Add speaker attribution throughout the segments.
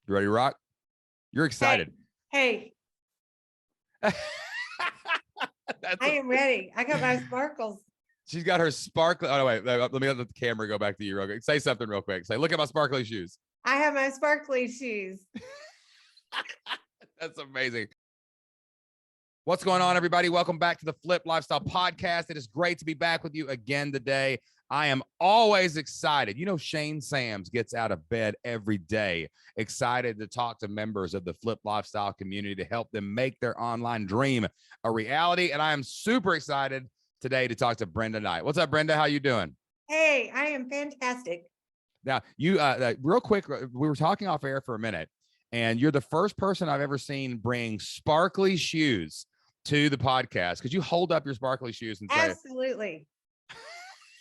Speaker 1: You ready to rock? You're excited.
Speaker 2: Hey, I am ready. I got my sparkles.
Speaker 1: She's got her sparkly. Oh, no, wait. Let me let the camera go back to you real quick. Say something real quick. Say, look at my sparkly shoes.
Speaker 2: I have my sparkly shoes.
Speaker 1: That's amazing. What's going on, everybody? Welcome back to the Flip Lifestyle Podcast. It is great to be back with you again today. I am always excited. You know, Shane Sams gets out of bed every day, excited to talk to members of the Flip Lifestyle community to help them make their online dream a reality. And I am super excited today to talk to Brenda Knight. What's up, Brenda? How you doing?
Speaker 2: Hey, I am fantastic.
Speaker 1: Now, you real quick, we were talking off air for a minute, and you're the first person I've ever seen bring sparkly shoes to the podcast. Could you hold up your sparkly shoes and say,
Speaker 2: absolutely.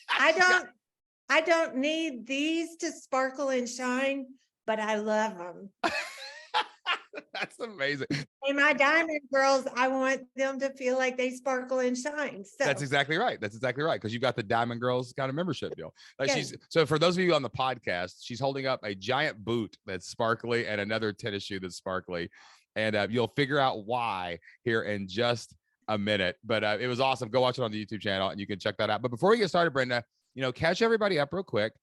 Speaker 2: I don't need these to sparkle and shine, but I love them.
Speaker 1: That's amazing.
Speaker 2: And my diamond girls, I want them to feel like they sparkle and shine. So
Speaker 1: that's exactly right. That's exactly right. Because you've got the Diamond Girls kind of membership deal. Like
Speaker 2: yes.
Speaker 1: So for those of you on the podcast, she's holding up a giant boot that's sparkly and another tennis shoe that's sparkly. And you'll figure out why here in just a minute. But it was awesome. Go watch it on the YouTube channel and you can check that out. But before we get started, Brenda, catch everybody up real quick.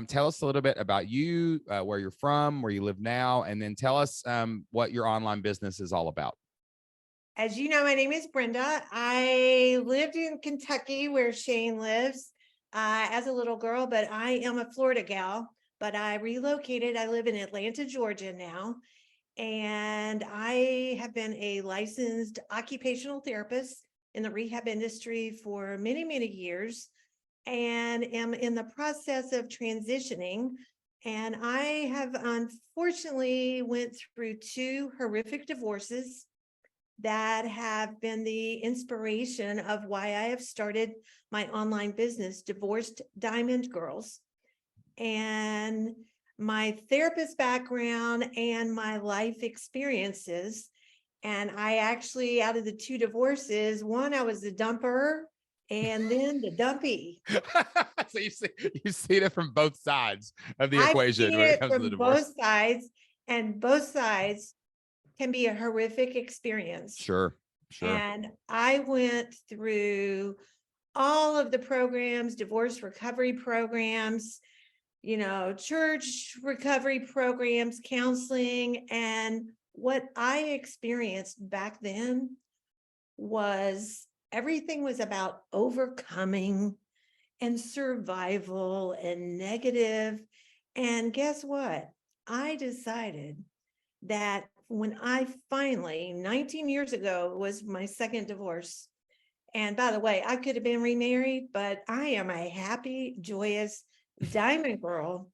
Speaker 1: Tell us a little bit about you, where you're from, where you live now, and then tell us what your online business is all about.
Speaker 2: As you know, my name is Brenda. I lived in Kentucky where Shane lives as a little girl, but I am a Florida gal, but I relocated. I live in Atlanta, Georgia now, and I have been a licensed occupational therapist in the rehab industry for many, many years. And am in the process of transitioning. And I have unfortunately went through 2 horrific divorces that have been the inspiration of why I have started my online business, Divorced Diamond Girls. And my therapist background and my life experiences. And I actually, out of the 2 divorces, one, I was the dumper, and then the dumpy.
Speaker 1: So you've seen it from both sides of the equation when it comes to the divorce.
Speaker 2: Both sides, and both sides can be a horrific experience.
Speaker 1: Sure.
Speaker 2: And I went through all of the programs, divorce recovery programs, church recovery programs, counseling. And what I experienced back then was everything was about overcoming and survival and negative. And guess what? I decided that when I finally, 19 years ago, was my second divorce. And by the way, I could have been remarried, but I am a happy, joyous diamond girl.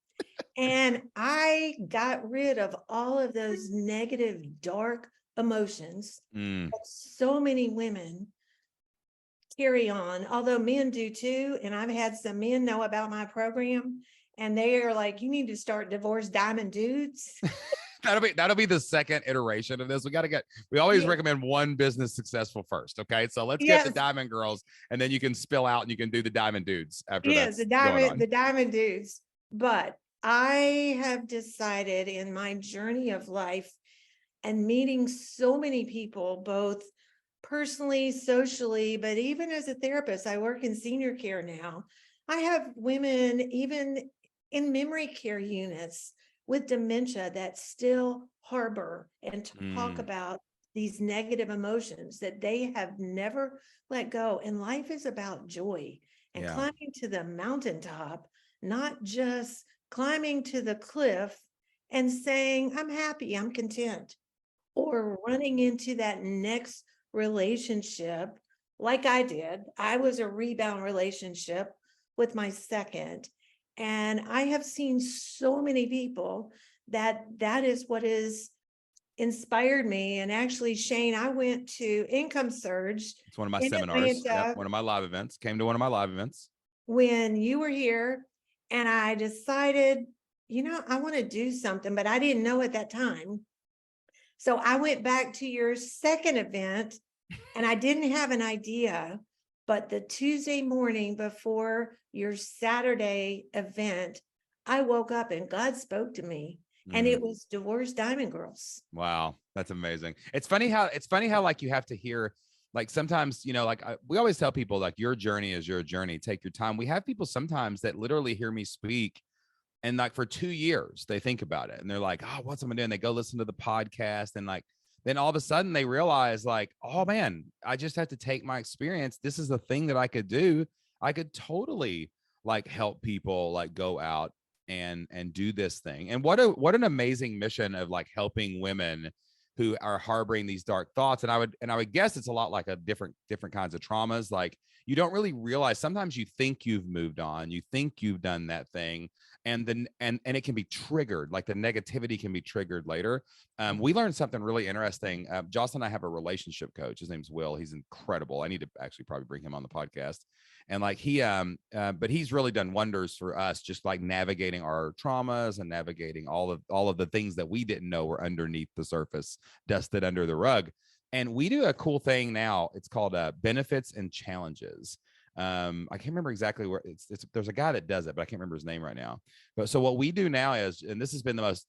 Speaker 2: And I got rid of all of those negative, dark emotions that so many women carry on, although men do too. And I've had some men know about my program and they are like, you need to start Divorced Diamond Dudes.
Speaker 1: That'll be the second iteration of this. We always recommend one business successful first. Okay. So let's get the Diamond Girls and then you can spill out and you can do the Diamond Dudes after that.
Speaker 2: Yes, the Diamond Dudes. But I have decided in my journey of life and meeting so many people, both personally, socially, but even as a therapist, I work in senior care now. I have women even in memory care units with dementia that still harbor and talk about these negative emotions that they have never let go. And life is about joy and climbing to the mountaintop, not just climbing to the cliff and saying, I'm happy, I'm content, or running into that next relationship like I did. I was a rebound relationship with my second. And I have seen so many people that is what has inspired me. And actually, Shane, I went to Income Surge.
Speaker 1: It's one of my seminars. One of my live events. Came to one of my live events.
Speaker 2: When you were here, and I decided, I want to do something, but I didn't know at that time. So I went back to your second event and I didn't have an idea, but the Tuesday morning before your Saturday event, I woke up and God spoke to me and it was Divorced Diamond Girls.
Speaker 1: Wow, that's amazing. It's funny how like you have to hear, like sometimes, you know, like we always tell people like your journey is your journey. Take your time. We have people sometimes that literally hear me speak, and like for 2 years they think about it and they're like, oh, what's I'm doing? They go listen to the podcast, and like then all of a sudden they realize like, oh man, I just have to take my experience. This is the thing that I could do. I could totally like help people like go out and do this thing. And what an amazing mission of like helping women who are harboring these dark thoughts. And I would guess it's a lot like a different kinds of traumas. Like you don't really realize, sometimes you think you've moved on, you think you've done that thing, and then and it can be triggered, like the negativity can be triggered later. We learned something really interesting. Jocelyn and I have a relationship coach. His name's Will. He's incredible. I need to actually probably bring him on the podcast. And like but he's really done wonders for us, just like navigating our traumas and navigating all of the things that we didn't know were underneath the surface, dusted under the rug. And we do a cool thing now. It's called benefits and challenges. I can't remember exactly where it's there's a guy that does it, but I can't remember his name right now. But so what we do now is, and this has been the most,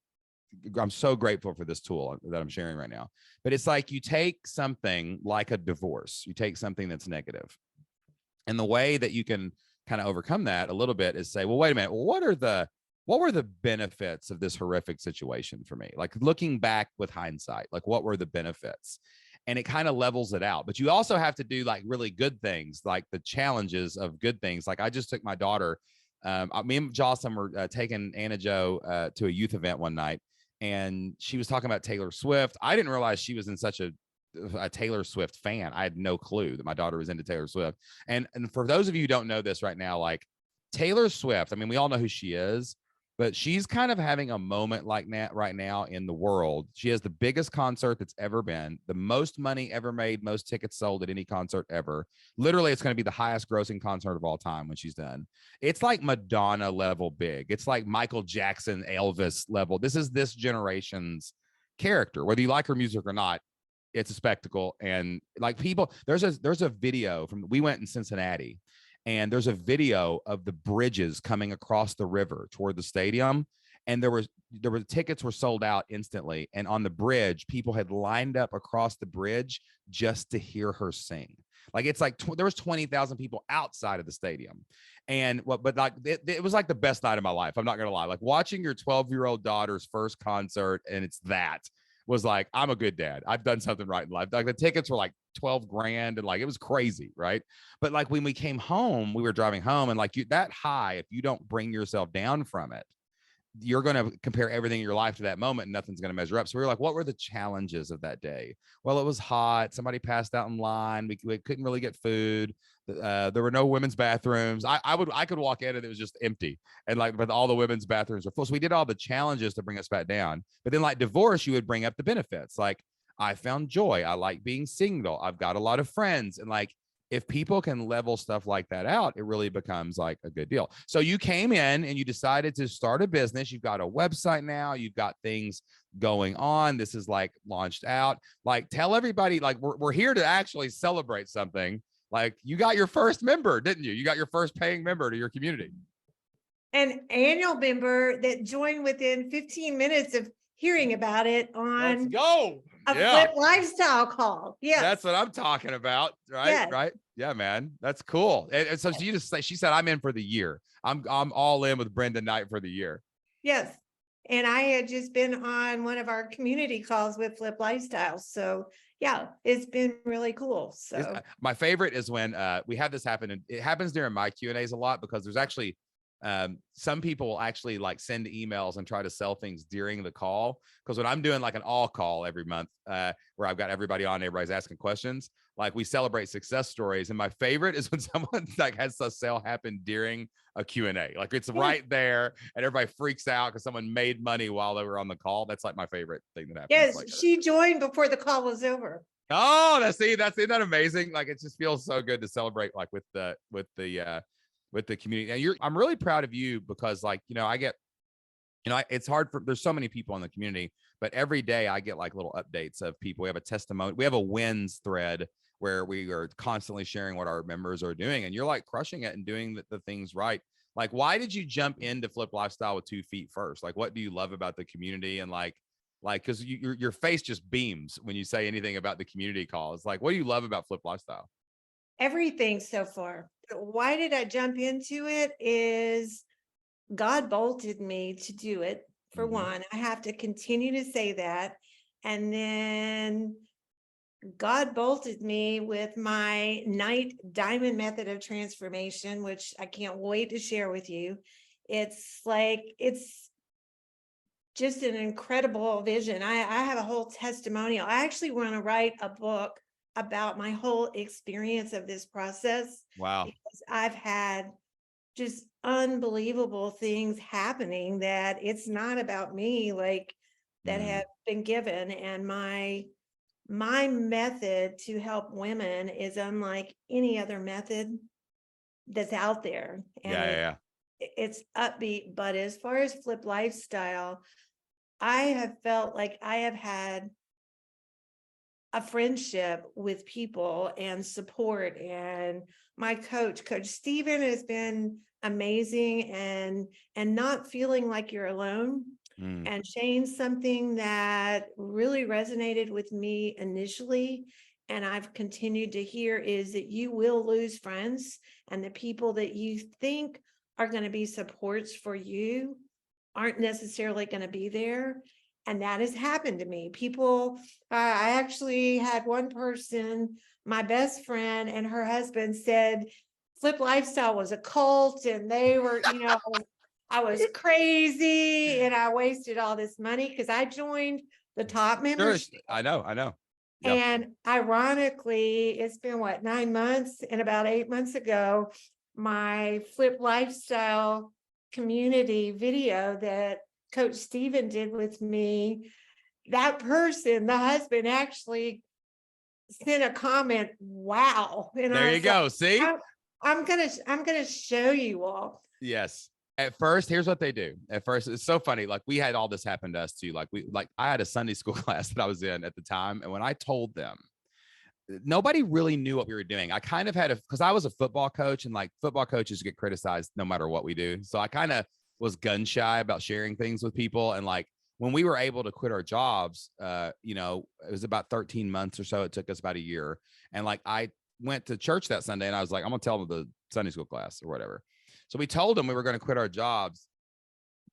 Speaker 1: I'm so grateful for this tool that I'm sharing right now, but it's like you take something like a divorce, you take something that's negative, and the way that you can kind of overcome that a little bit is say, well, wait a minute, what were the benefits of this horrific situation for me? Like looking back with hindsight, like what were the benefits? And it kind of levels it out. But you also have to do like really good things, like the challenges of good things. Like I just took my daughter, me and Jocelyn were taking Anna Jo to a youth event one night, and she was talking about Taylor Swift. I didn't realize she was in such a Taylor Swift fan. I had no clue that my daughter was into Taylor Swift. And for those of you who don't know this right now, like Taylor Swift, I mean, we all know who she is, but she's kind of having a moment like that right now in the world. She has the biggest concert that's ever been, the most money ever made, most tickets sold at any concert ever. Literally, it's going to be the highest grossing concert of all time when she's done. It's like Madonna level big. It's like Michael Jackson, Elvis level. This is this generation's character, whether you like her music or not. It's a spectacle. And like people, there's a video from, we went in Cincinnati, and there's a video of the bridges coming across the river toward the stadium. And there were tickets were sold out instantly. And on the bridge, people had lined up across the bridge just to hear her sing. Like it's like there was 20,000 people outside of the stadium. And but like it was like the best night of my life. I'm not going to lie. Like watching your 12-year-old daughter's first concert, and it's that was like, I'm a good dad. I've done something right in life. Like the tickets were like 12 grand, and like it was crazy, right? But like when we came home, we were driving home, and like that high, if you don't bring yourself down from it, you're going to compare everything in your life to that moment, and nothing's going to measure up. So we were like, what were the challenges of that day? Well, it was hot. Somebody passed out in line. We couldn't really get food. There were no women's bathrooms. I could walk in and it was just empty. And like, but all the women's bathrooms were full. So we did all the challenges to bring us back down. But then like divorce, you would bring up the benefits. Like I found joy. I like being single. I've got a lot of friends. And like, if people can level stuff like that out, it really becomes like a good deal. So you came in and you decided to start a business. You've got a website now. You've got things going on. This is like launched out. Like tell everybody, like we're here to actually celebrate something. Like you got your first member, didn't you? You got your first paying member to your community.
Speaker 2: An annual member that joined within 15 minutes of hearing about it on
Speaker 1: Let's go.
Speaker 2: a Flip Lifestyle call. Yeah.
Speaker 1: That's what I'm talking about. Right.
Speaker 2: Yes.
Speaker 1: Right. Yeah, man. That's cool. And so you just say, she said, I'm in for the year. I'm all in with Brenda Knight for the year.
Speaker 2: Yes. And I had just been on one of our community calls with Flip Lifestyle. So yeah, it's been really cool. So
Speaker 1: my favorite is when we have this happen, and it happens during my Q&As a lot, because there's actually some people will actually like send emails and try to sell things during the call. Because when I'm doing like an all call every month where I've got everybody on, everybody's asking questions, like we celebrate success stories. And my favorite is when someone like has a sale happen during a Q&A. Like it's right there and everybody freaks out because someone made money while they were on the call. That's like my favorite thing that happens.
Speaker 2: Yes,
Speaker 1: like,
Speaker 2: she joined before the call was over.
Speaker 1: Oh, isn't that amazing? Like it just feels so good to celebrate like with the community. And I'm really proud of you, because like, I get, it's hard there's so many people in the community, but every day I get like little updates of people. We have a testimony. We have a wins thread where we are constantly sharing what our members are doing, and you're like crushing it and doing the things right. Like, why did you jump into Flip Lifestyle with 2 feet first? Like, what do you love about the community? And like, because your face just beams when you say anything about the community call. It's like, what do you love about Flip Lifestyle?
Speaker 2: Everything so far. Why did I jump into it? Is God bolted me to do it. For one, I have to continue to say that. And then God bolted me with my night diamond method of transformation, which I can't wait to share with you. It's just an incredible vision. I have a whole testimonial. I actually want to write a book about my whole experience of this process.
Speaker 1: Wow.
Speaker 2: Because I've had just unbelievable things happening that it's not about me, like that have been given. And my method to help women is unlike any other method that's out there. And it's upbeat. But as far as Flip Lifestyle, I have felt like I have had a friendship with people and support, and my coach Stephen, has been amazing, and not feeling like you're alone. And Shane, something that really resonated with me initially, and I've continued to hear, is that you will lose friends, and the people that you think are going to be supports for you aren't necessarily going to be there. And that has happened to me. People, I actually had one person, my best friend and her husband, said Flip Lifestyle was a cult, and they were, I was crazy and I wasted all this money because I joined the top membership.
Speaker 1: I know.
Speaker 2: Yep. And ironically, it's been 9 months, and about 8 months ago, my Flip Lifestyle community video that Coach Stephen did with me, that person, the husband, actually sent a comment, wow. And
Speaker 1: there you go. See,
Speaker 2: I'm gonna show you all.
Speaker 1: Yes. At first, here's what they do. At first, it's so funny. Like, we had all this happen to us too. I had a Sunday school class that I was in at the time. And when I told them, nobody really knew what we were doing. I kind of had because I was a football coach, and like football coaches get criticized no matter what we do. So I kind of was gun shy about sharing things with people. And like, when we were able to quit our jobs, it was about 13 months or so. It took us about a year. And like, I went to church that Sunday and I was like, I'm going to tell them the Sunday school class or whatever. So we told them we were going to quit our jobs.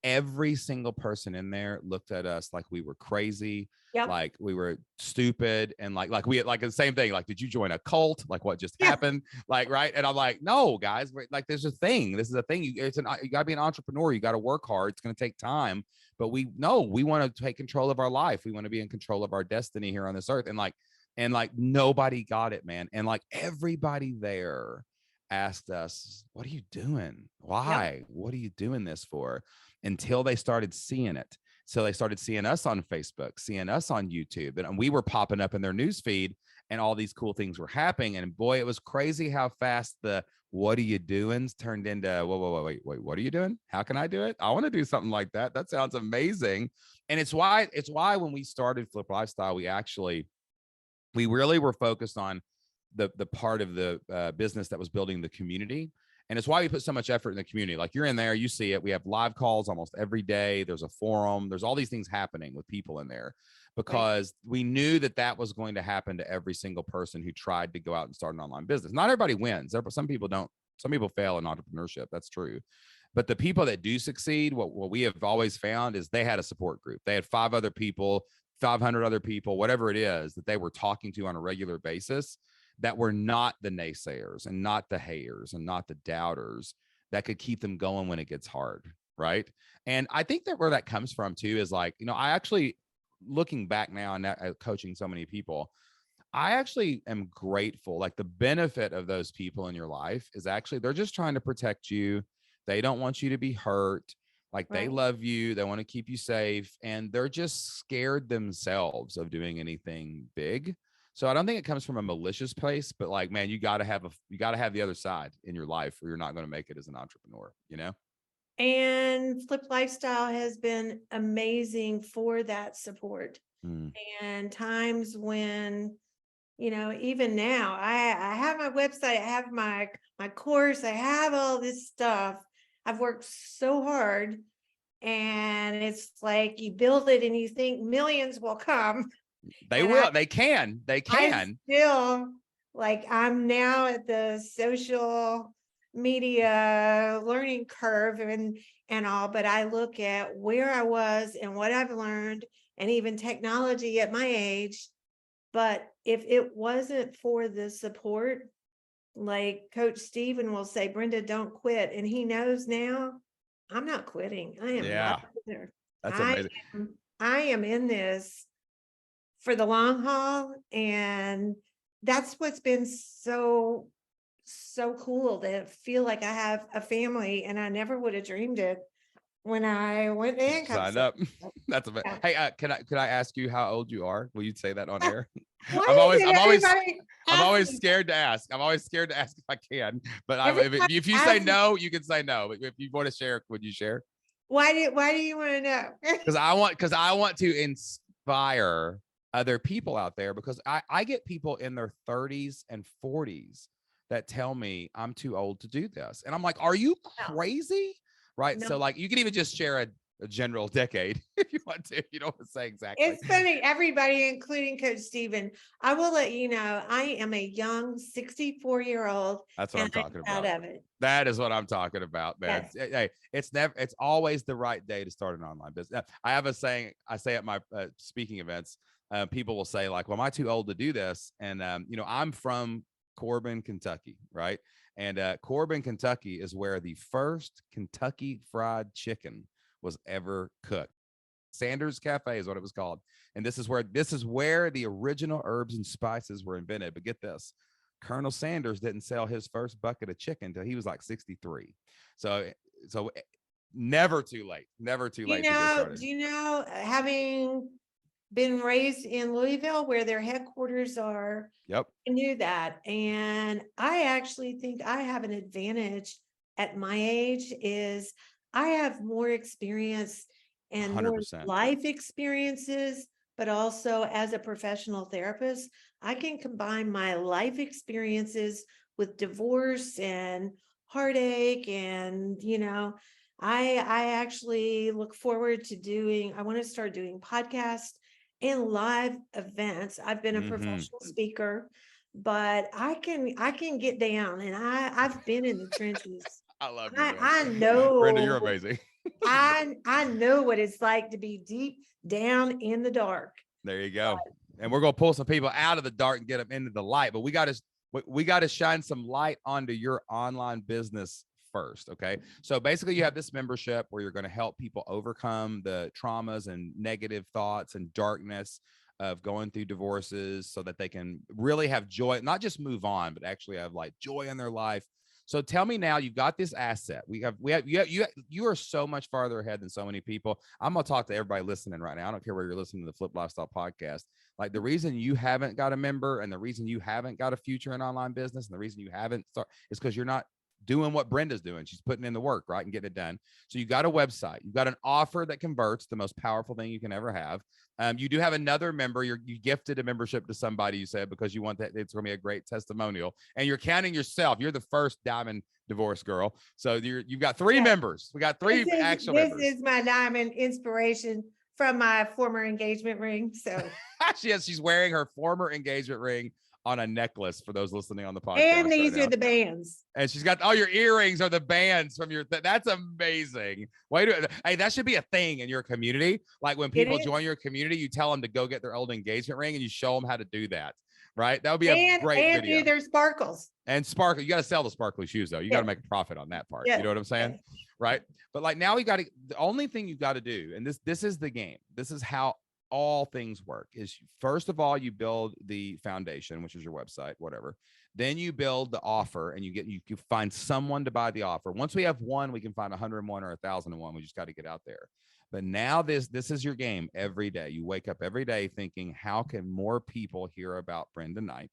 Speaker 1: Every single person in there looked at us like we were crazy, like we were stupid, and like we had like the same thing. Like, did you join a cult? Like, what just happened? Like, right? And I'm like, no, guys, like there's a thing. This is a thing. You got to be an entrepreneur. You got to work hard. It's going to take time, but we want to take control of our life. We want to be in control of our destiny here on this earth. And like nobody got it, man. And like everybody there asked us, what are you doing? Why? What are you doing this for? Until they started seeing it. So they started seeing us on Facebook, seeing us on YouTube, and we were popping up in their news feed, and all these cool things were happening. And boy, it was crazy how fast the "what are you doing" turned into wait, what are you doing? How can I do it? I want to do something like that. That sounds amazing. And it's why when we started Flip Lifestyle, we really were focused on the part of the business that was building the community. And it's why we put so much effort in the community. Like, you're in there, you see it. We have live calls almost every day. There's a forum. There's all these things happening with people in there, because we knew that was going to happen to every single person who tried to go out and start an online business. Not everybody wins. Some people don't. Some people fail in entrepreneurship. That's true. But the people that do succeed, what we have always found is they had a support group. They had 5 other people, 500 other people, whatever it is, that they were talking to on a regular basis, that were not the naysayers and not the haters and not the doubters, that could keep them going when it gets hard. Right. And I think that where that comes from too is like, I actually, looking back now and coaching so many people, I actually am grateful. Like, the benefit of those people in your life is actually they're just trying to protect you. They don't want you to be hurt. Like, they love you. They want to keep you safe. And they're just scared themselves of doing anything big. So I don't think it comes from a malicious place, but like, man, you got to have the other side in your life, or you're not going to make it as an entrepreneur,
Speaker 2: And Flip Lifestyle has been amazing for that support. And times when, even now, I have my website, I have my course, I have all this stuff, I've worked so hard, and it's like you build it and you think millions will come.
Speaker 1: They
Speaker 2: And
Speaker 1: will. They can. They
Speaker 2: I
Speaker 1: can.
Speaker 2: still, like, I'm now at the social media learning curve and all, but I look at where I was and what I've learned, and even technology at my age. But if it wasn't for the support, like Coach Stephen will say, Brenda, don't quit. And he knows now I'm not quitting. I am
Speaker 1: Yeah.
Speaker 2: not there.
Speaker 1: That's
Speaker 2: I
Speaker 1: amazing.
Speaker 2: I am in this for the long haul. And that's what's been so cool, to feel like I have a family, and I never would have dreamed it when I went to handcuffs.
Speaker 1: Sign up. That's amazing.
Speaker 2: Yeah.
Speaker 1: Hey, can I ask you how old you are? Will you say that on air?
Speaker 2: Why
Speaker 1: I'm always
Speaker 2: doesn't everybody
Speaker 1: I'm
Speaker 2: ask
Speaker 1: always
Speaker 2: me?
Speaker 1: scared to ask. I'm always scared to ask if I can. But
Speaker 2: Everybody
Speaker 1: if you say
Speaker 2: asks me,
Speaker 1: no, you can say no. But if you want to share, would you share?
Speaker 2: why do you want to know?
Speaker 1: Because I want to inspire other people out there, because I get people in their 30s and 40s that tell me I'm too old to do this. And I'm like, are you crazy? Right.
Speaker 2: No.
Speaker 1: So like you can even just share a general decade if you want to. You don't want to say exactly.
Speaker 2: It's funny, everybody, including Coach Stephen. I will let you know, I am a young 64-year-old.
Speaker 1: That's what I'm talking about.
Speaker 2: Proud of it.
Speaker 1: That is what I'm talking about, man.
Speaker 2: Yes.
Speaker 1: Hey, it's always the right day to start an online business. I have a saying I say at my speaking events. People will say like, well, am I too old to do this? And, I'm from Corbin, Kentucky, right? And Corbin, Kentucky is where the first Kentucky Fried Chicken was ever cooked. Sanders Cafe is what it was called. And this is where the original herbs and spices were invented. But get this, Colonel Sanders didn't sell his first bucket of chicken until he was like 63. So never too late. Never too late to get started.
Speaker 2: Do you know, having been raised in Louisville, where their headquarters are?
Speaker 1: Yep.
Speaker 2: I knew that. And I actually think I have an advantage at my age, is I have more experience and more
Speaker 1: 100%.
Speaker 2: life experiences, but also as a professional therapist, I can combine my life experiences with divorce and heartache. And, I actually look forward to I want to start doing podcasts and live events. I've been a professional speaker, but I can get down, and I've been in the trenches.
Speaker 1: I love you, man.
Speaker 2: I know,
Speaker 1: Brenda, you're amazing.
Speaker 2: I know what it's like to be deep down in the dark.
Speaker 1: There you go. And we're gonna pull some people out of the dark and get them into the light. But we got to shine some light onto your online business first. Okay. So basically you have this membership where you're going to help people overcome the traumas and negative thoughts and darkness of going through divorces, so that they can really have joy, not just move on, but actually have like joy in their life. So tell me now, you've got this asset. You are so much farther ahead than so many people. I'm going to talk to everybody listening right now. I don't care where you're listening to the Flip Lifestyle podcast. Like, the reason you haven't got a member, and the reason you haven't got a future in online business, and the reason you haven't started, is because you're not doing what Brenda's doing. She's putting in the work, right, and getting it done. So you got a website, you've got an offer that converts, the most powerful thing you can ever have. You do have another member. You gifted a membership to somebody, you said, because you want that. It's going to be a great testimonial, and you're counting yourself. You're the first diamond divorce girl. So you've got three members. We got three actual members.
Speaker 2: This is my diamond inspiration from my former engagement ring. So
Speaker 1: she's wearing her former engagement ring on a necklace, for those listening on the podcast.
Speaker 2: And these are the bands.
Speaker 1: And she's got, your earrings are the bands from your, that's amazing. Hey, that should be a thing in your community. Like, when people join your community, you tell them to go get their old engagement ring and you show them how to do that. Right. That would be a great video.
Speaker 2: And do their sparkles.
Speaker 1: And sparkle. You got to sell the sparkly shoes though. You got to make a profit on that part. You know what I'm saying? Right. But like, now the only thing you've got to do, and this is the game. This is how all things work, is first of all, you build the foundation, which is your website, whatever. Then you build the offer, and you find someone to buy the offer. Once we have one, we can find 101 or 1,001. We just got to get out there. But now this is your game every day. You wake up every day thinking, how can more people hear about Brenda Knight?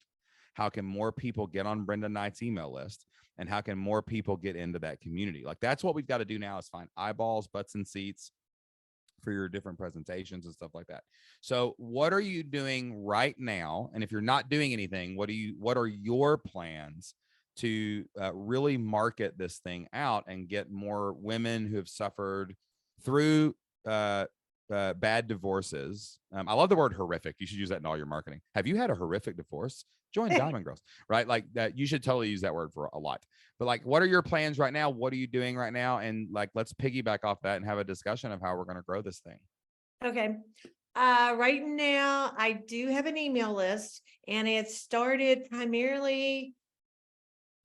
Speaker 1: How can more people get on Brenda Knight's email list? And how can more people get into that community? Like, that's what we've got to do now, is find eyeballs, butts, and seats for your different presentations and stuff like that. So what are you doing right now? And if you're not doing anything, what are your plans to really market this thing out and get more women who have suffered through bad divorces. I love the word horrific. You should use that in all your marketing. Have you had a horrific divorce? Join Diamond Girls, right? Like that. You should totally use that word for a lot. But like, what are your plans right now? What are you doing right now? And like, let's piggyback off that and have a discussion of how we're going to grow this thing.
Speaker 2: Okay. Right now, I do have an email list, and it started primarily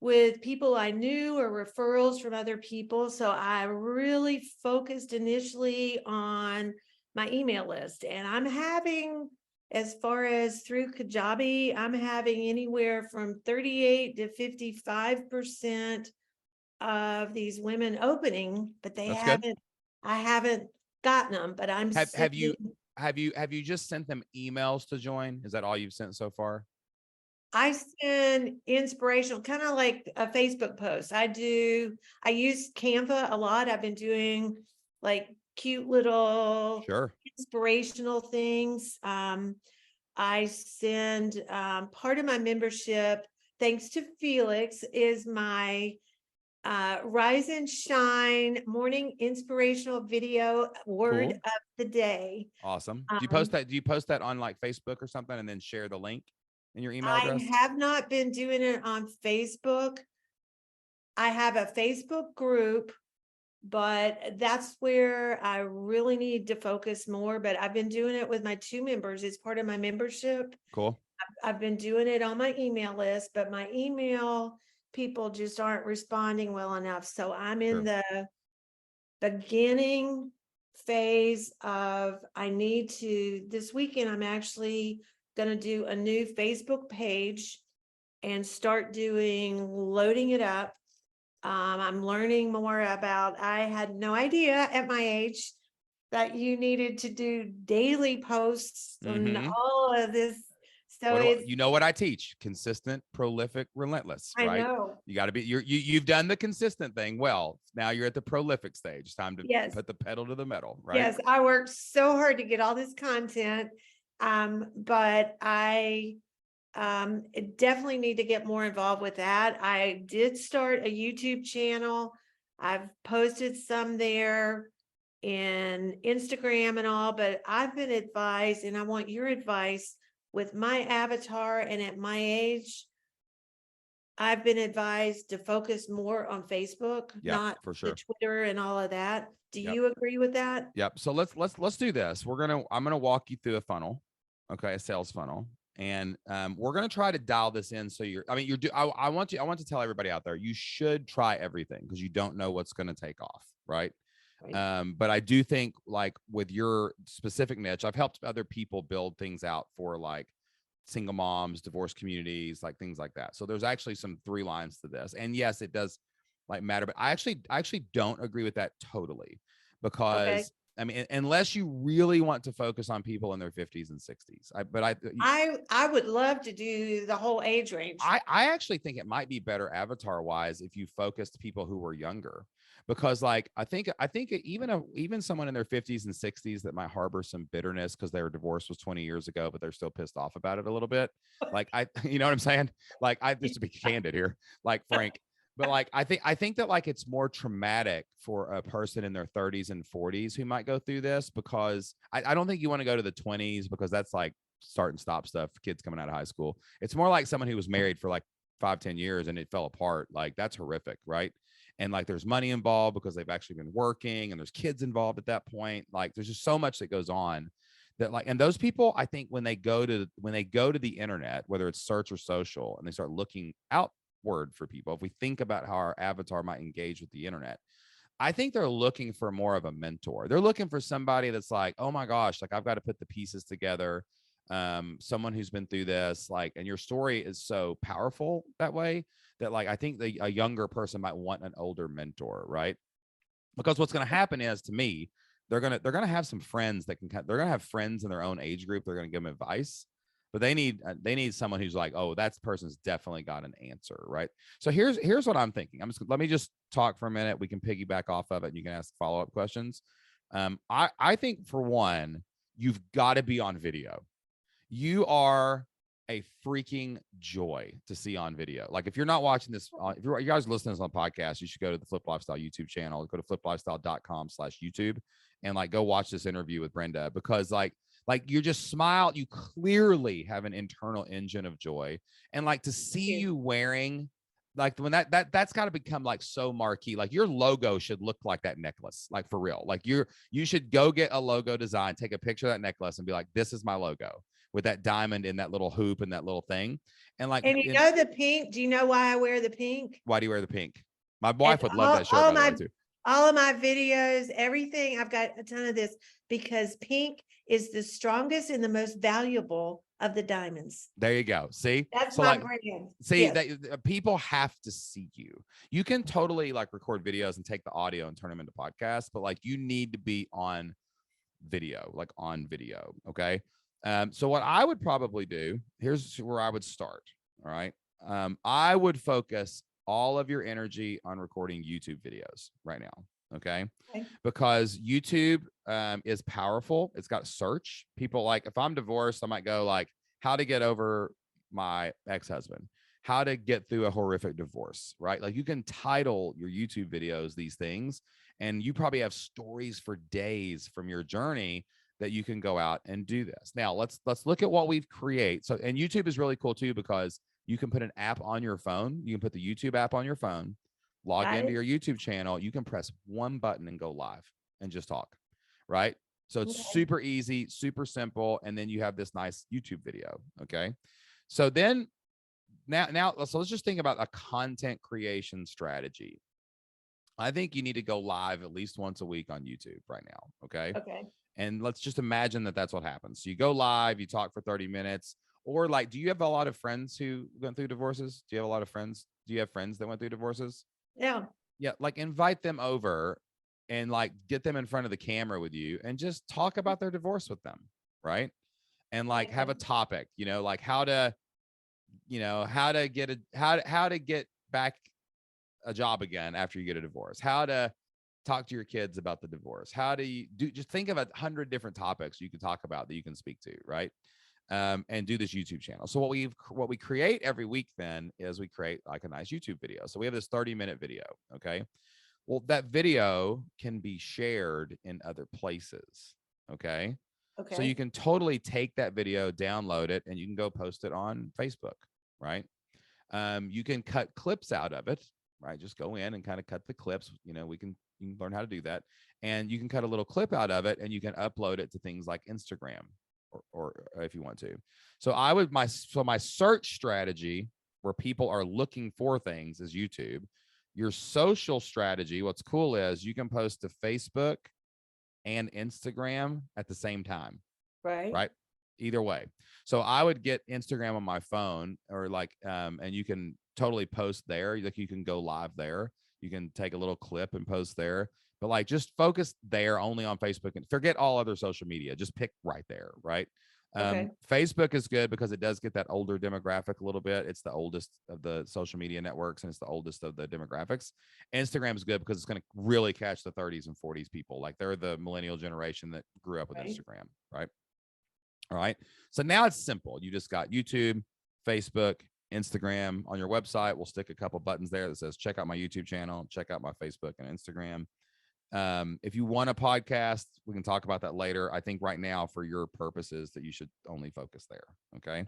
Speaker 2: with people I knew or referrals from other people. So I really focused initially on my email list, and I'm having, as far as through Kajabi, I'm having anywhere from 38 to 55% of these women opening, but they
Speaker 1: That's good.
Speaker 2: I haven't gotten them, but I'm
Speaker 1: have you just sent them emails to join? Is that all you've sent so far?
Speaker 2: I send inspirational, kind of like a Facebook post. I use Canva a lot. I've been doing like cute little
Speaker 1: Sure.
Speaker 2: inspirational things. I send part of my membership, thanks to Felix, is my Rise and Shine morning inspirational video word
Speaker 1: Cool.
Speaker 2: of the day.
Speaker 1: Awesome. Do you post that on like Facebook or something and then share the link in your email
Speaker 2: I
Speaker 1: address?
Speaker 2: have not been doing it on Facebook. I have a Facebook group, but that's where I really need to focus more. But I've been doing it with my 2 members. It's part of my membership.
Speaker 1: Cool.
Speaker 2: I've been doing it on my email list, but my email people just aren't responding well enough. So I'm in the beginning phase of, this weekend, I'm actually going to do a new Facebook page and start loading it up. I'm learning more about, I had no idea at my age that you needed to do daily posts and all of this. So
Speaker 1: You know what I teach? Consistent, prolific, relentless,
Speaker 2: I
Speaker 1: right?
Speaker 2: know.
Speaker 1: You got to be, you've done the consistent thing well. Now you're at the prolific stage. It's time to put the pedal to the metal, right?
Speaker 2: Yes, I worked so hard to get all this content. But I definitely need to get more involved with that. I did start a YouTube channel. I've posted some there in Instagram and all, but I've been advised, and I want your advice with my avatar, and at my age, I've been advised to focus more on Facebook, not
Speaker 1: for sure.
Speaker 2: the Twitter and all of that. Do
Speaker 1: Yep.
Speaker 2: you agree with that?
Speaker 1: Yep. So let's do this. I'm gonna walk you through a funnel, okay, a sales funnel, and we're gonna try to dial this in. So I want to tell everybody out there, you should try everything because you don't know what's gonna take off, right? But I do think, like, with your specific niche, I've helped other people build things out for like single moms, divorce communities, like things like that. So there's actually some 3 lines to this. And yes, it does like matter, but I actually don't agree with that totally, because I mean, unless you really want to focus on people in their 50s and 60s.
Speaker 2: I would love to do the whole age range.
Speaker 1: I actually think it might be better avatar wise if you focused people who were younger, because like I think even someone in their 50s and 60s that might harbor some bitterness because their divorce was 20 years ago, but they're still pissed off about it a little bit. Like you know what I'm saying? Like, I just to be candid here, like Frank. But like, I think that like it's more traumatic for a person in their 30s and 40s who might go through this, because I don't think you want to go to the 20s, because that's like start and stop stuff, kids coming out of high school. It's more like someone who was married for like 5-10 years and it fell apart. Like, that's horrific, right? And like there's money involved because they've actually been working, and there's kids involved at that point. Like, there's just so much that goes on that, like, and those people, I think when they go to the internet, whether it's search or social, and they start looking outward for people, if we think about how our avatar might engage with the internet, I think they're looking for more of a mentor. They're looking for somebody that's like, oh my gosh, like I've got to put the pieces together. Someone who's been through this, like, and your story is so powerful that way that, like, I think a younger person might want an older mentor, right? Because what's going to happen is, to me, they're going to have some friends they're going to have friends in their own age group. They're going to give them advice, but they need someone who's like, oh, that person's definitely got an answer, right? So here's what I'm thinking. Let me just talk for a minute. We can piggyback off of it, and you can ask follow-up questions. I think, for one, you've got to be on video. You are a freaking joy to see on video. Like if you're not watching this, if you guys are listening to this on podcast, you should go to the Flip Lifestyle YouTube channel, go to fliplifestyle.com/YouTube and like go watch this interview with Brenda, because like you just smile, you clearly have an internal engine of joy. And like to see you wearing like when that's got to become like so marquee. Like your logo should look like that necklace, like for real. Like you should go get a logo design, take a picture of that necklace and be like, this is my logo, with that diamond in that little hoop and that little thing. And like,
Speaker 2: And you know the pink, do you know why I wear the pink?
Speaker 1: Why do you wear the pink? My wife would love that shirt,
Speaker 2: all
Speaker 1: by the way,
Speaker 2: my
Speaker 1: too.
Speaker 2: all of my videos, everything, I've got a ton of this because pink is the strongest and the most valuable of the diamonds.
Speaker 1: There you go. See,
Speaker 2: that's
Speaker 1: so
Speaker 2: my
Speaker 1: like,
Speaker 2: brand.
Speaker 1: see
Speaker 2: Yes.
Speaker 1: that people have to see you. You can totally like record videos and take the audio and turn them into podcasts, but like you need to be on video, like on video. Okay. So what I would probably do, here's where I would start. All right. I would focus all of your energy on recording YouTube videos right now. Okay. Because YouTube is powerful. It's got search. People like, if I'm divorced, I might go like, how to get over my ex-husband, how to get through a horrific divorce, right? Like you can title your YouTube videos these things, and you probably have stories for days from your journey that you can go out and do this. Now let's look at what we've created. So, and YouTube is really cool too, because you can put an app on your phone. You can put the YouTube app on your phone, log into your YouTube channel. You can press one button and go live and just talk, right? So it's super easy, super simple. And then you have this nice YouTube video. Okay. So then now, so let's just think about a content creation strategy. I think you need to go live at least once a week on YouTube right now. Okay.
Speaker 2: Okay.
Speaker 1: And let's just imagine that that's what happens. So you go live, you talk for 30 minutes, or like, do you have a lot of friends who went through divorces? Do you have a lot of friends? Do you have friends that went through divorces?
Speaker 2: Yeah.
Speaker 1: Yeah. Like invite them over and like get them in front of the camera with you and just talk about their divorce with them. Right. And like have a topic, like how to get back a job again after you get a divorce, how to talk to your kids about the divorce, how do you just think of 100 different topics you can talk about that you can speak to, right? And do this YouTube channel. So what we create every week then is we create like a nice YouTube video. So we have this 30-minute video. Okay. Well, that video can be shared in other places. Okay. So you can totally take that video, download it, and you can go post it on Facebook, right? You can cut clips out of it, right? Just go in and kind of cut the clips. You can learn how to do that. And you can cut a little clip out of it and you can upload it to things like Instagram or if you want to. So my search strategy where people are looking for things is YouTube. Your social strategy, what's cool is you can post to Facebook and Instagram at the same time. Right. Either way. So I would get Instagram on my phone or like, and you can totally post there. Like you can go live there. You can take a little clip and post there, but like just focus there only on Facebook and forget all other social media. Just pick right there. Right. Facebook is good because it does get that older demographic a little bit. It's the oldest of the social media networks and it's the oldest of the demographics. Instagram is good because it's going to really catch the 30s and 40s people. Like they're the millennial generation that grew up with Instagram. Right. All right. So now it's simple. You just got YouTube, Facebook, Instagram. On your website, we'll stick a couple buttons there that says, check out my YouTube channel, check out my Facebook and Instagram. If you want a podcast, we can talk about that later. I think right now for your purposes that you should only focus there. Okay.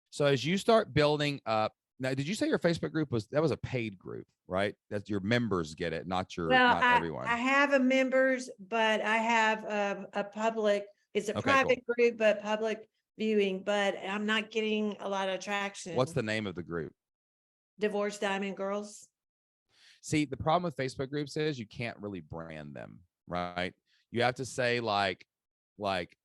Speaker 1: So as you start building up, now, did you say your Facebook group was a paid group, right? That's your members get it, not everyone.
Speaker 2: I have a members, but I have a public, it's a private group, but public viewing, but I'm not getting a lot of traction.
Speaker 1: What's the name of the group?
Speaker 2: Divorce Diamond Girls.
Speaker 1: See, the problem with Facebook groups is you can't really brand them, right? You have to say like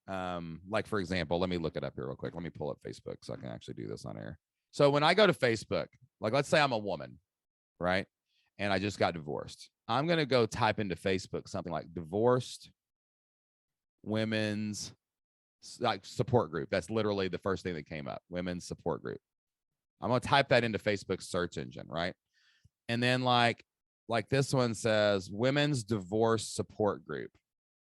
Speaker 1: for example, let me look it up here real quick. Let me pull up Facebook so I can actually do this on air. So when I go to Facebook, like let's say I'm a woman, right? And I just got divorced. I'm going to go type into Facebook something like divorced women's like support group. That's literally the first thing that came up, women's support group. I'm going to type that into Facebook's search engine, right? And then like this one says women's divorce support group.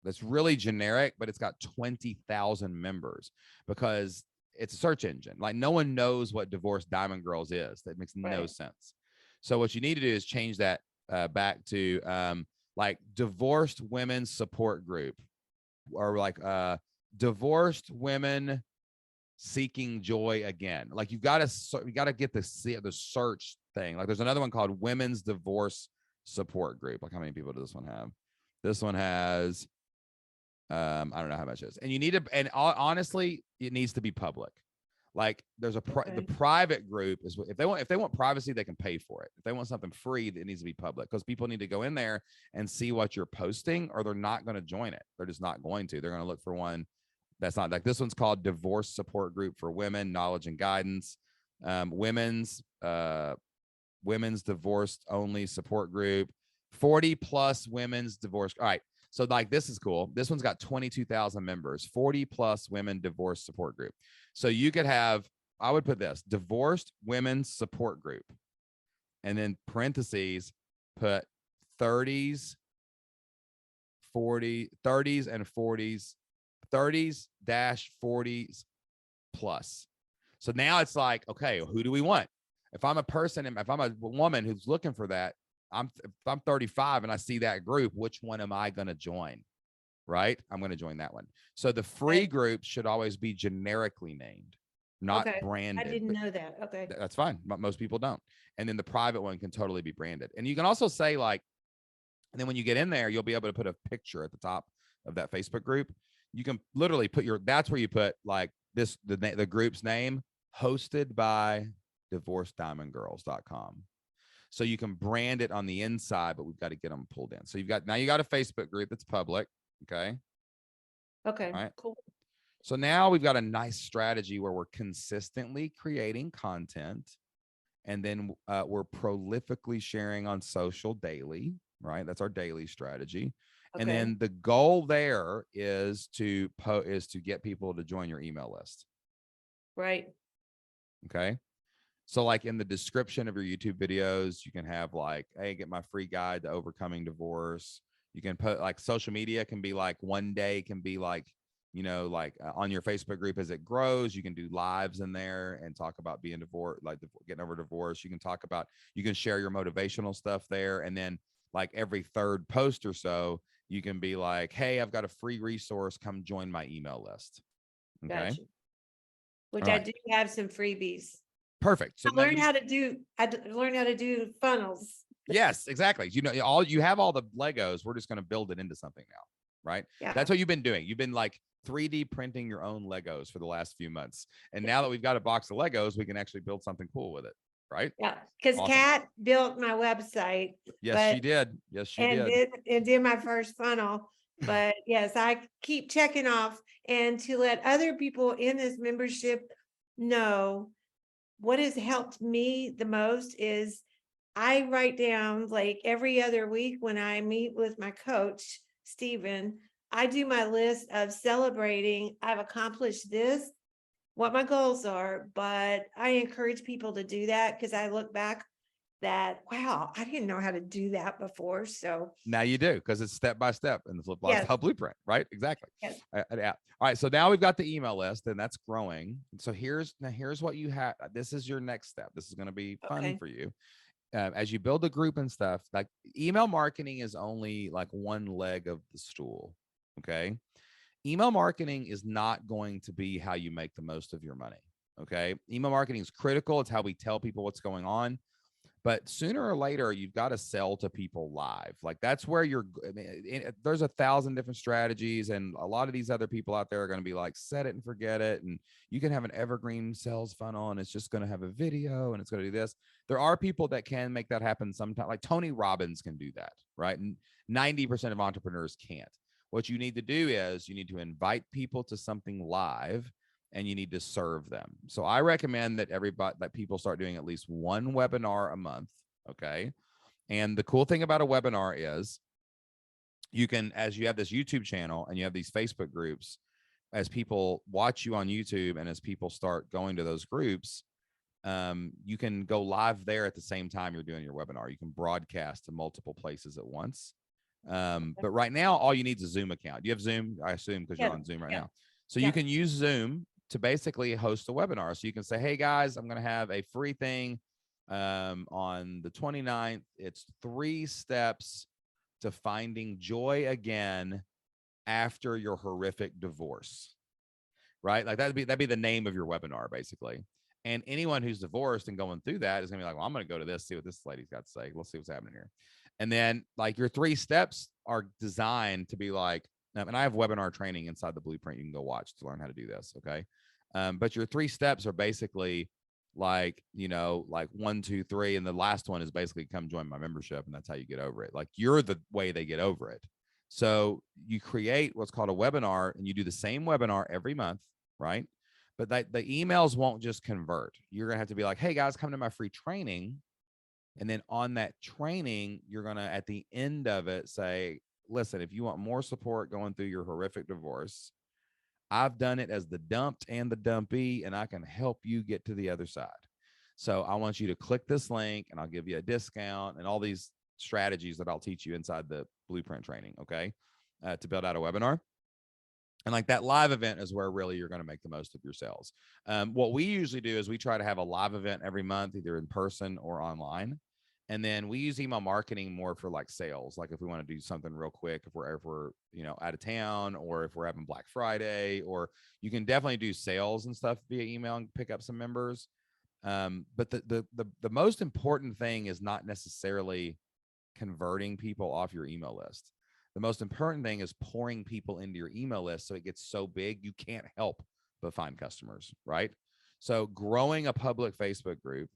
Speaker 1: That's really generic, but it's got 20,000 members because it's a search engine. Like no one knows what Divorced Diamond Girls is. That makes no sense. So what you need to do is change that back to like Divorced Women's Support Group, or like Divorced Women Seeking Joy Again. Like you got to get the search thing. Like there's another one called Women's Divorce Support Group. Like how many people does this one have? This one has I don't know how much it is. And you need to, and honestly, it needs to be public. Like there's the private group is if they want privacy, they can pay for it. If they want something free, it needs to be public, because people need to go in there and see what you're posting, or they're not going to join it. They're just not going to. They're going to look for one that's not like this one's called Divorce Support Group for Women, Knowledge and Guidance, women's divorced only support group, 40 plus women's divorce. All right. So like, this is cool. This one's got 22,000 members, 40 plus women divorce support group. So you could have, I would put this divorced women's support group, and then parentheses, put 30s, 30s and 40s, 30s-40s plus. So now it's like, okay, who do we want? If I'm a person, if I'm a woman who's looking for that, if I'm 35 and I see that group, which one am I going to join? Right? I'm going to join that one. So the free group should always be generically named, not branded.
Speaker 2: I didn't know that. Okay.
Speaker 1: That's fine. But most people don't. And then the private one can totally be branded. And you can also say like, and then when you get in there, you'll be able to put a picture at the top of that Facebook group. You can literally put that's where you put like the group's name, hosted by divorcediamondgirls.com. So you can brand it on the inside, but we've got to get them pulled in. So you got a Facebook group that's public. Okay.
Speaker 2: Okay.
Speaker 1: All right.
Speaker 2: Cool.
Speaker 1: So now we've got a nice strategy where we're consistently creating content, and then we're prolifically sharing on social daily. Right. That's our daily strategy. Okay. And then the goal there is to get people to join your email list.
Speaker 2: Right.
Speaker 1: Okay. So like in the description of your YouTube videos, you can have like, hey, get my free guide to overcoming divorce. You can put like social media can be like one day can be like, like on your Facebook group as it grows, you can do lives in there and talk about being divorced, like getting over divorce. You can share your motivational stuff there. And then like every third post or so, you can be like, hey, I've got a free resource. Come join my email list. Okay.
Speaker 2: Gotcha. Which I do have some freebies.
Speaker 1: Perfect. So
Speaker 2: I learned how to do funnels.
Speaker 1: Yes, exactly. You have all the Legos. We're just going to build it into something now. Right. Yeah. That's what you've been doing. You've been like 3D printing your own Legos for the last few months. And now that we've got a box of Legos, we can actually build something cool with it. Right.
Speaker 2: Yeah. Because Kat built my website.
Speaker 1: Yes, she did. Yes, she did.
Speaker 2: And did my first funnel. But yes, I keep checking off, and to let other people in this membership know what has helped me the most is I write down like every other week when I meet with my coach, Stephen, I do my list of celebrating. I've accomplished this, what my goals are, but I encourage people to do that because I look back that, wow, I didn't know how to do that before. So
Speaker 1: now you do, because it's step by step in the Flip Lifestyle Blueprint, right? Exactly.
Speaker 2: Yes.
Speaker 1: All right. So now we've got the email list, and that's growing. So here's what you have. This is your next step. This is going to be fun for you. As you build a group and stuff, like email marketing is only like one leg of the stool. Okay. Email marketing is not going to be how you make the most of your money. Okay. Email marketing is critical. It's how we tell people what's going on. But sooner or later, you've got to sell to people live. Like that's where there's 1,000 different strategies. And a lot of these other people out there are going to be like, set it and forget it. And you can have an evergreen sales funnel, and it's just going to have a video, and it's going to do this. There are people that can make that happen sometimes. Like Tony Robbins can do that, right? And 90% of entrepreneurs can't. What you need to do is you need to invite people to something live, and you need to serve them. So I recommend that people start doing at least one webinar a month. Okay. And the cool thing about a webinar is you can, as you have this YouTube channel and you have these Facebook groups, as people watch you on YouTube and as people start going to those groups, you can go live there at the same time you're doing your webinar. You can broadcast to multiple places at once. But right now, all you need is a Zoom account. Do you have Zoom? I assume, because you're on Zoom right now. So you can use Zoom. to basically host a webinar. So you can say, hey guys, I'm going to have a free thing on the 29th. It's 3 steps to finding joy again after your horrific divorce, right? Like that'd be the name of your webinar, basically. And anyone who's divorced and going through that is gonna be like, well, I'm gonna go to this, see what this lady's got to say. Let's see what's happening here. And then like your 3 steps are designed to be like, and I have webinar training inside the blueprint you can go watch to learn how to do this. Okay. But your 3 steps are basically like, like 1, 2, 3. And the last one is basically come join my membership. And that's how you get over it. Like you're the way they get over it. So you create what's called a webinar and you do the same webinar every month, right? But the emails won't just convert. You're going to have to be like, hey guys, come to my free training. And then on that training, you're going to, at the end of it, say, listen, if you want more support going through your horrific divorce, I've done it as the dumped and the dumpee, and I can help you get to the other side. So I want you to click this link and I'll give you a discount and all these strategies that I'll teach you inside the blueprint training. Okay. To build out a webinar. And like that live event is where really you're going to make the most of your sales. What we usually do is we try to have a live event every month, either in person or online. And then we use email marketing more for like sales. Like if we want to do something real quick, if we're out of town, or if we're having Black Friday, or you can definitely do sales and stuff via email and pick up some members. But the most important thing is not necessarily converting people off your email list. The most important thing is pouring people into your email list so it gets so big you can't help but find customers, right? So growing a public Facebook group,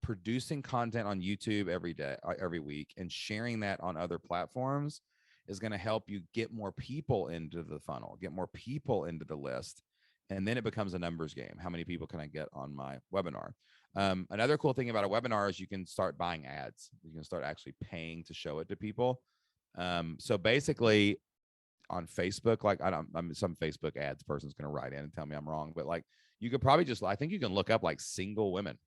Speaker 1: producing content on YouTube every day, every week, and sharing that on other platforms is going to help you get more people into the funnel, get more people into the list. And then it becomes a numbers game. How many people can I get on my webinar? Another cool thing about a webinar is you can start buying ads. You can start actually paying to show it to people. So basically on Facebook, like I'm some Facebook ads person's going to write in and tell me I'm wrong, but like you could probably I think you can look up like single women.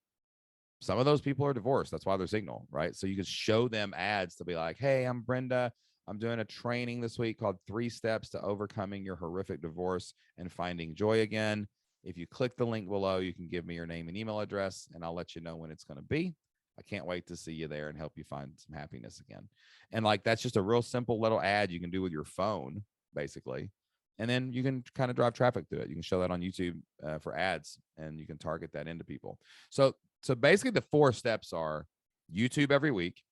Speaker 1: Some of those people are divorced. That's why they're single, right? So you can show them ads to be like, hey, I'm Brenda. I'm doing a training this week called 3 Steps to Overcoming Your Horrific Divorce and Finding Joy Again. If you click the link below, you can give me your name and email address, and I'll let you know when it's going to be. I can't wait to see you there and help you find some happiness again. And like, that's just a real simple little ad you can do with your phone, basically. And then you can kind of drive traffic through it. You can show that on YouTube for ads, and you can target that into people. So basically the 4 steps are YouTube every week,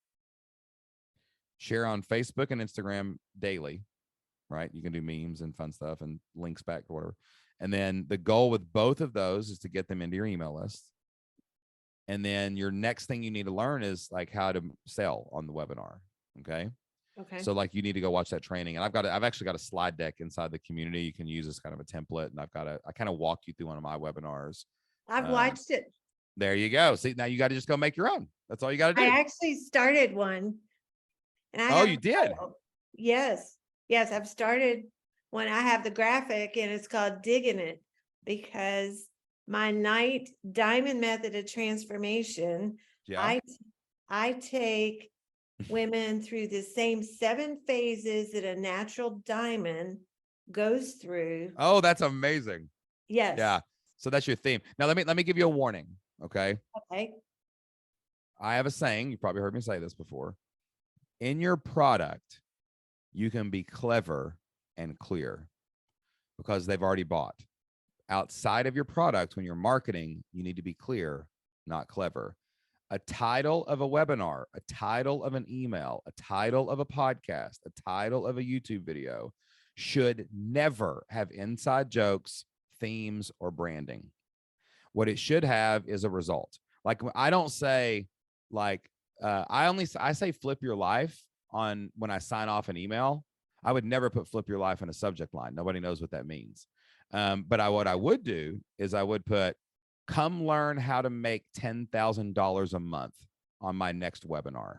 Speaker 1: share on Facebook and Instagram daily, right? You can do memes and fun stuff and links back to whatever. And then the goal with both of those is to get them into your email list. And then your next thing you need to learn is like how to sell on the webinar. Okay.
Speaker 2: Okay.
Speaker 1: So like you need to go watch that training. And I've actually got a slide deck inside the community you can use as kind of a template. And I kind of walk you through one of my webinars.
Speaker 2: I've watched it.
Speaker 1: There you go. See, now you got to just go make your own. That's all you got to do.
Speaker 2: I actually started one.
Speaker 1: And you did?
Speaker 2: Yes. Yes. I've started one. I have the graphic and it's called Digging It, because my night diamond method of transformation,
Speaker 1: yeah.
Speaker 2: I take women through the same 7 phases that a natural diamond goes through.
Speaker 1: Oh, that's amazing.
Speaker 2: Yes.
Speaker 1: Yeah. So that's your theme. Now let me give you a warning. Okay.
Speaker 2: Okay.
Speaker 1: I have a saying. You probably heard me say this before. In your product, you can be clever and clear because they've already bought. Outside of your product, when you're marketing, you need to be clear, not clever. A title of a webinar, a title of an email, a title of a podcast, a title of a YouTube video should never have inside jokes, themes, or branding. What it should have is a result. Like I don't say like, I say flip your life on when I sign off an email. I would never put flip your life in a subject line. Nobody knows what that means. But what I would do is I would put, come learn how to make $10,000 a month on my next webinar.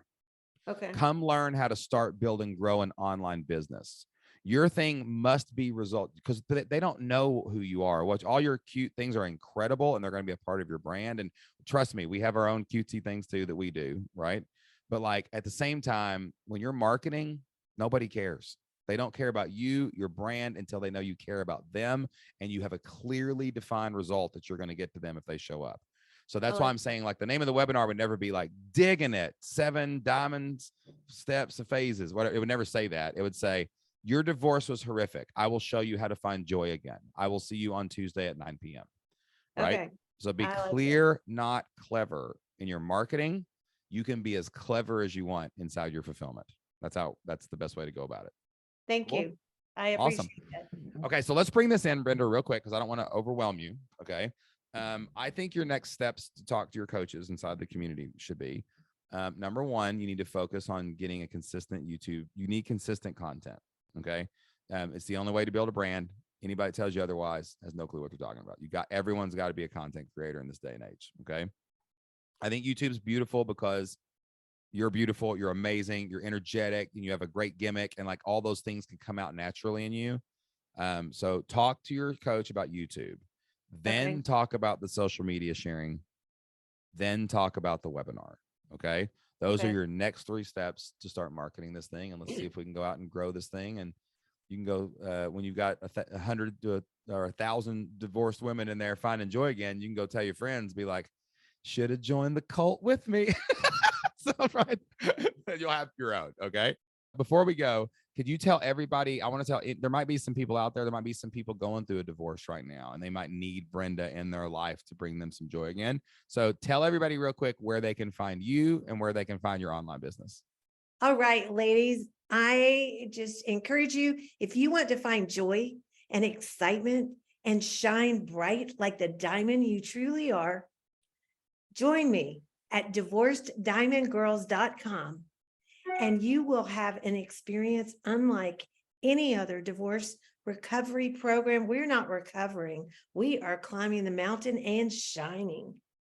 Speaker 2: Okay.
Speaker 1: Come learn how to start, build, and grow an online business. Your thing must be result, because they don't know who you are. All your cute things are incredible and they're going to be a part of your brand. And trust me, we have our own cutesy things too that we do, right? But like at the same time, when you're marketing, nobody cares. They don't care about you, your brand, until they know you care about them and you have a clearly defined result that you're going to get to them if they show up. So that's why I'm saying, like, the name of the webinar would never be like digging it, 7 diamonds, steps and phases. Whatever. It would never say that. It would say, your divorce was horrific. I will show you how to find joy again. I will see you on Tuesday at 9 p.m. Right.
Speaker 2: Okay.
Speaker 1: So be
Speaker 2: I like
Speaker 1: clear, not clever in your marketing. You can be as clever as you want inside your fulfillment. That's the best way to go about it.
Speaker 2: Thank
Speaker 1: Cool.
Speaker 2: you. I
Speaker 1: Awesome.
Speaker 2: appreciate that.
Speaker 1: Okay, so let's bring this in, Brenda, real quick, because I don't want to overwhelm you. Okay. I think your next steps to talk to your coaches inside the community should be, number one, you need to focus on getting a consistent YouTube. You need consistent content. Okay. It's the only way to build a brand. Anybody that tells you otherwise has no clue what they're talking about. Everyone's got to be a content creator in this day and age. Okay. I think YouTube's beautiful because you're beautiful, you're amazing, you're energetic, and you have a great gimmick, and like all those things can come out naturally in you. So talk to your coach about YouTube, then talk about the social media sharing, then talk about the webinar. Okay. Those are your next 3 steps to start marketing this thing. And let's see if we can go out and grow this thing. And you can go, when you've got 100 or 1,000 divorced women in there finding joy again, you can go tell your friends, be like, should have joined the cult with me. So, right. You'll have your own. Okay. Before we go, could you tell everybody, I want to tell, there might be some people out there, there might be some people going through a divorce right now, and they might need Brenda in their life to bring them some joy again. So tell everybody real quick where they can find you and where they can find your online business.
Speaker 2: All right, ladies, I just encourage you, if you want to find joy and excitement and shine bright like the diamond you truly are, join me at divorceddiamondgirls.com. And you will have an experience unlike any other divorce recovery program. We're not recovering. We are climbing the mountain and shining.